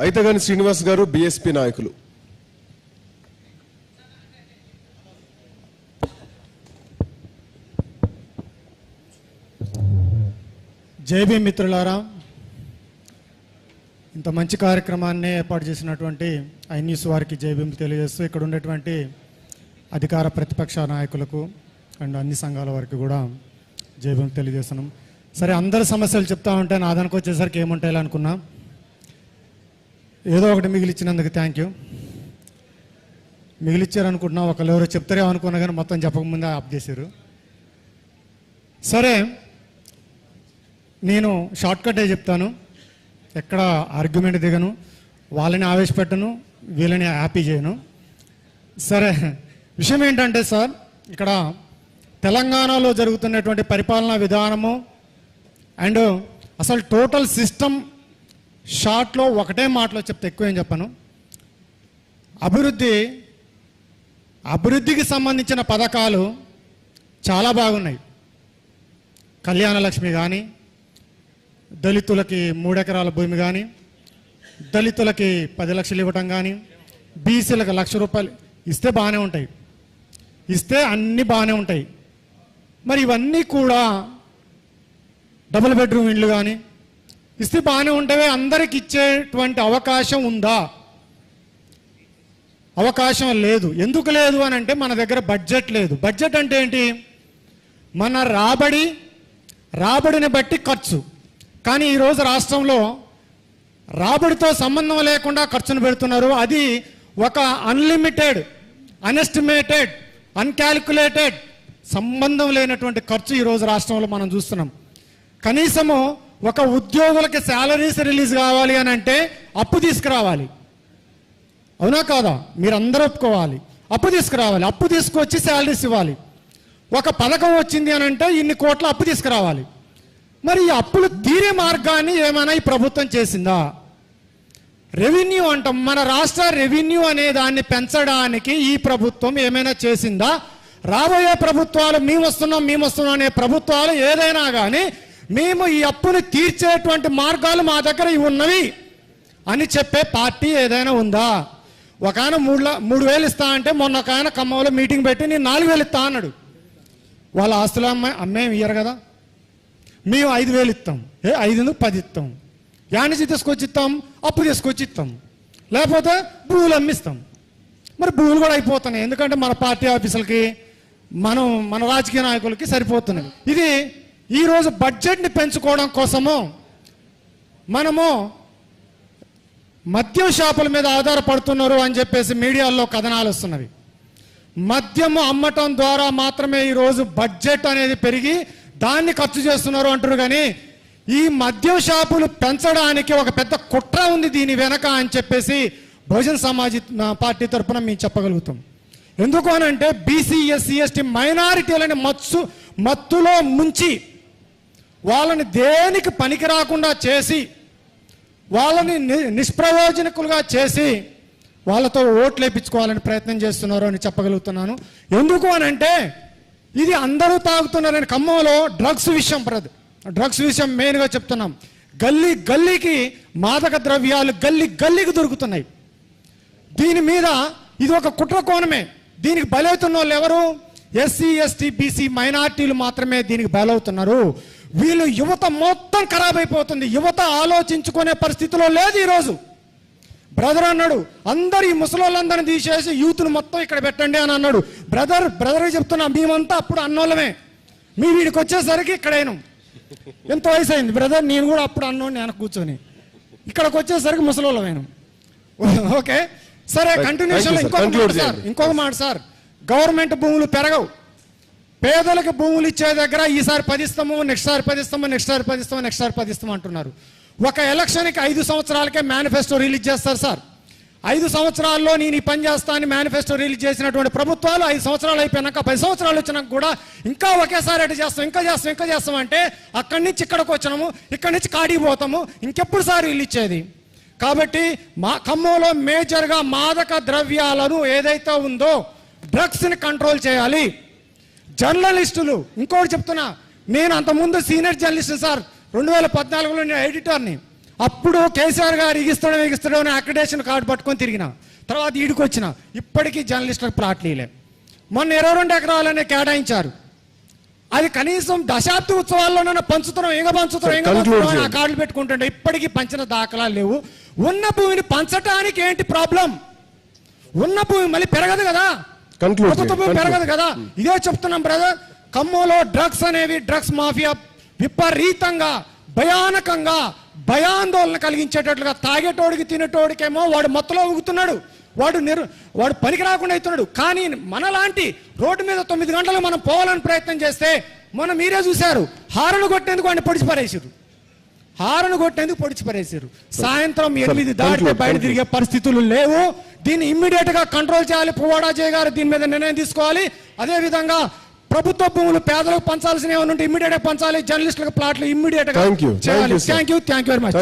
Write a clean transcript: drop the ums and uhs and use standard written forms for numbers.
అయితగాని శ్రీనివాస్ గారు బీఎస్పీ నాయకులు. జై భీమ్ మిత్రులారా, ఇంత మంచి కార్యక్రమాన్ని ఏర్పాటు చేసినటువంటి ఐ న్యూస్ వారికి జై భీమ్ తెలియజేస్తూ, ఇక్కడ ఉన్నటువంటి అధికార ప్రతిపక్ష నాయకులకు అండ్ అన్ని సంఘాల వారికి కూడా జై భీమ్ తెలియజేస్తున్నాం. సరే, అందరి సమస్యలు చెప్తా ఉంటే నా దానికి వచ్చేసరికి ఏముంటాయి అనుకున్నా. ఏదో ఒకటి మిగిలిచ్చినందుకు థ్యాంక్ యూ. మిగిలిచ్చారనుకుంటున్నా, ఒకళ్ళు ఎవరో చెప్తారేమో అనుకున్నా కానీ మొత్తం చెప్పకముందే ఆప్ చేశారు. సరే, నేను షార్ట్కటే చెప్తాను, ఎక్కడ ఆర్గ్యుమెంట్ దిగను, వాళ్ళని ఆవేశపెట్టను, వీళ్ళని హ్యాపీ చేయను. సరే, విషయం ఏంటంటే సార్, ఇక్కడ తెలంగాణలో జరుగుతున్నటువంటి పరిపాలనా విధానము అండ్ అసలు టోటల్ సిస్టమ్ షార్ట్లో ఒకటే మాటలో చెప్తే ఎక్కువ ఏం చెప్పను. అభివృద్ధికి సంబంధించిన పథకాలు చాలా బాగున్నాయి. కళ్యాణ లక్ష్మి కానీ, దళితులకి 3 ఎకరాల భూమి కానీ, దళితులకి 10 లక్షలు ఇవ్వటం కానీ, బీసీలకు 1,00,000 రూపాయలు ఇస్తే బాగానే ఉంటాయి, ఇస్తే అన్నీ బాగానే ఉంటాయి. మరి ఇవన్నీ కూడా డబుల్ బెడ్రూమ్ ఇళ్ళు కానీ ఇస్తే బాగానే ఉంటాయి. అందరికి ఇచ్చేటువంటి అవకాశం ఉందా? అవకాశం లేదు. ఎందుకు లేదు అని అంటే మన దగ్గర బడ్జెట్ లేదు. బడ్జెట్ అంటే ఏంటి? మన రాబడిని బట్టి ఖర్చు. కానీ ఈరోజు రాష్ట్రంలో రాబడితో సంబంధం లేకుండా ఖర్చును పెడుతున్నారు. అది ఒక అన్లిమిటెడ్, అన్ఎస్టిమేటెడ్, అన్కాలిక్యులేటెడ్, సంబంధం లేనటువంటి ఖర్చు ఈరోజు రాష్ట్రంలో మనం చూస్తున్నాం. కనీసము ఒక ఉద్యోగులకి శాలరీస్ రిలీజ్ కావాలి అని అంటే అప్పు తీసుకురావాలి. అవునా కాదా? మీరందరూ ఒప్పుకోవాలి. అప్పు తీసుకురావాలి, అప్పు తీసుకొచ్చి శాలరీస్ ఇవ్వాలి. ఒక పథకం వచ్చింది అని అంటే ఇన్ని కోట్ల అప్పు తీసుకురావాలి. మరి ఈ అప్పులు తీరే మార్గాన్ని ఏమైనా ఈ ప్రభుత్వం చేసిందా? రెవెన్యూ అంటాం, మన రాష్ట్ర రెవెన్యూ అనే దాన్ని పెంచడానికి ఈ ప్రభుత్వం ఏమైనా చేసిందా? రాబోయే ప్రభుత్వాలు మేము వస్తున్నాం అనే ప్రభుత్వాలు ఏదైనా కానీ మేము ఈ అప్పుని తీర్చేటువంటి మార్గాలు మా దగ్గర ఇవి ఉన్నవి అని చెప్పే పార్టీ ఏదైనా ఉందా? ఒక ఆయన 3,000 ఇస్తా అంటే మొన్న ఒక ఆయన ఖమ్మంలో మీటింగ్ పెట్టి నేను 4,000 ఇస్తా అన్నాడు. వాళ్ళ ఆస్తులు అమ్మేం ఇయ్యరు కదా, మేము 5,000 ఇస్తాం. 5 10 ఇస్తాం. యానిచి తీసుకొచ్చి ఇస్తాం, అప్పు తీసుకొచ్చి ఇస్తాం, లేకపోతే భూములు అమ్మిస్తాం. మరి భూములు కూడా అయిపోతున్నాయి, ఎందుకంటే మన పార్టీ ఆఫీసులకి మన రాజకీయ నాయకులకి సరిపోతున్నాయి. ఇది ఈరోజు బడ్జెట్ని పెంచుకోవడం కోసము మనము మద్యం షాపుల మీద ఆధారపడుతున్నారు అని చెప్పేసి మీడియాలో కథనాలు వస్తున్నవి. మద్యము అమ్మటం ద్వారా మాత్రమే ఈరోజు బడ్జెట్ అనేది పెరిగి దాన్ని ఖర్చు చేస్తున్నారు అంటారు. కానీ ఈ మద్యం షాపులు పెంచడానికి ఒక పెద్ద కుట్ర ఉంది దీని వెనక అని చెప్పేసి బహుజన్ సమాజ్ పార్టీ తరఫున మేము చెప్పగలుగుతాం. ఎందుకు అని అంటే బీసీ, ఎస్సీ, ఎస్టీ మైనారిటీలని మత్తులో ముంచి వాళ్ళని దేనికి పనికి రాకుండా చేసి వాళ్ళని నిష్ప్రయోజనకులుగా చేసి వాళ్ళతో ఓట్లు వేయించుకోవాలని ప్రయత్నం చేస్తున్నారు అని చెప్పగలుగుతున్నాను. ఎందుకు అని అంటే ఇది అందరూ తాగుతున్నారని. ఖమ్మంలో డ్రగ్స్ విషయం మెయిన్గా చెప్తున్నాం. గల్లీకి మాదక ద్రవ్యాలు గల్లీకి దొరుకుతున్నాయి. దీని మీద ఇది ఒక కుట్ర కోణమే. దీనికి బలవుతున్న వాళ్ళు ఎవరు? ఎస్సీ, ఎస్టీ, బీసీ మైనార్టీలు మాత్రమే దీనికి బలవుతున్నారు. వీళ్ళు యువత మొత్తం ఖరాబ్ అయిపోతుంది. యువత ఆలోచించుకునే పరిస్థితిలో లేదు ఈరోజు. బ్రదర్ అన్నాడు, అందరు ఈ ముసలోళ్ళందరినీ తీసేసి యూత్ను మొత్తం ఇక్కడ పెట్టండి అని అన్నాడు. బ్రదర్ చెప్తున్నా, మేమంతా అప్పుడు అన్నోళ్ళమే, మీ వీడికి వచ్చేసరికి ఇక్కడైనా ఎంత వయసు అయింది బ్రదర్, నేను కూడా అప్పుడు అన్నోడిని నేను కూర్చొని ఇక్కడికి వచ్చేసరికి ముసలోళ్ళమైనా. ఓకే, సరే, కంటిన్యూషన్. ఇంకొక మాట సార్, గవర్నమెంట్ భూములు పెరగవు. పేదలకు భూములు ఇచ్చే దగ్గర ఈసారి 10 ఇస్తాము, నెక్స్ట్ సారి 10 ఇస్తాము, నెక్స్ట్ సారి 10 ఇస్తాము, నెక్స్ట్ సారి 10 ఇస్తాము అంటున్నారు. ఒక ఎలక్షన్కి 5 సంవత్సరాలకే మేనిఫెస్టో రిలీజ్ చేస్తారు సార్. 5 సంవత్సరాల్లో నేను ఈ పని చేస్తా అని మేనిఫెస్టో రిలీజ్ చేసినటువంటి ప్రభుత్వాలు 5 సంవత్సరాలు అయిపోయినాక 10 సంవత్సరాలు వచ్చినాక కూడా ఇంకా ఒకేసారి అటు చేస్తాం, ఇంకా చేస్తాం అంటే అక్కడి నుంచి ఇక్కడికి వచ్చినాము, ఇక్కడి నుంచి కాడికి పోతాము, ఇంకెప్పుడు సార్ వీళ్ళు ఇచ్చేది? కాబట్టి మా ఖమ్మంలో మేజర్గా మాదక ద్రవ్యాలను ఏదైతే ఉందో డ్రగ్స్ని కంట్రోల్ చేయాలి. జర్నలిస్టులు, ఇంకోటి చెప్తున్నా, నేను అంతకుముందు సీనియర్ జర్నలిస్ట్ సార్, 2014లో నేను ఎడిటర్ని. అప్పుడు కేసీఆర్ గారు ఎగిస్తాడో అని అక్రిడేషన్ కార్డు పట్టుకొని తిరిగిన తర్వాత ఈడికి వచ్చిన ఇప్పటికీ జర్నలిస్టులకు ప్లాట్లు ఇలే. మొన్న 22 ఎకరాలనే కేటాయించారు. అది కనీసం దశాబ్ది ఉత్సవాల్లోనైనా పంచుతున్నాం అని ఆ కార్డులు పెట్టుకుంటుంటే ఇప్పటికీ పంచిన దాఖలాలు లేవు. ఉన్న భూమిని పంచడానికి ఏంటి ప్రాబ్లం? ఉన్న భూమి మళ్ళీ పెరగదు కదా, ప్రభుత్వ భూమి పెరగదు కదా. ఇదే చెప్తున్నాం బ్రదర్. ఖమ్మంలో డ్రగ్స్ అనేవి, డ్రగ్స్ మాఫియా విపరీతంగా భయానకంగా భయాందోళన కలిగించేటట్లుగా, తాగేటోడికి తినేటోడికేమో వాడు మొత్తలో ఊగుతున్నాడు, వాడు పనికి రాకుండా అవుతున్నాడు. కానీ మనలాంటి రోడ్డు మీద 9 గంటలు మనం పోవాలని ప్రయత్నం చేస్తే మనం మీరే చూశారు, హారను కొట్టేందుకు వాడిని పొడిచి పడేసారు. సాయంత్రం 8 దాటితే బయట తిరిగే పరిస్థితులు లేవు. దీన్ని ఇమ్మీడియట్ గా కంట్రోల్ చేయాలి. పువ్వాడా జయ గారు దీని మీద నిర్ణయం తీసుకోవాలి. అదే విధంగా ప్రభుత్వ భూములు పేదలకు పంచాల్సిన ఏమైనా ఉంటే ఇమ్మీడియట్ గా పంచాలి. జర్నలిస్టులకు ప్లాట్లు ఇమ్మీడియట్ గా చేయాలి. Thank you very much.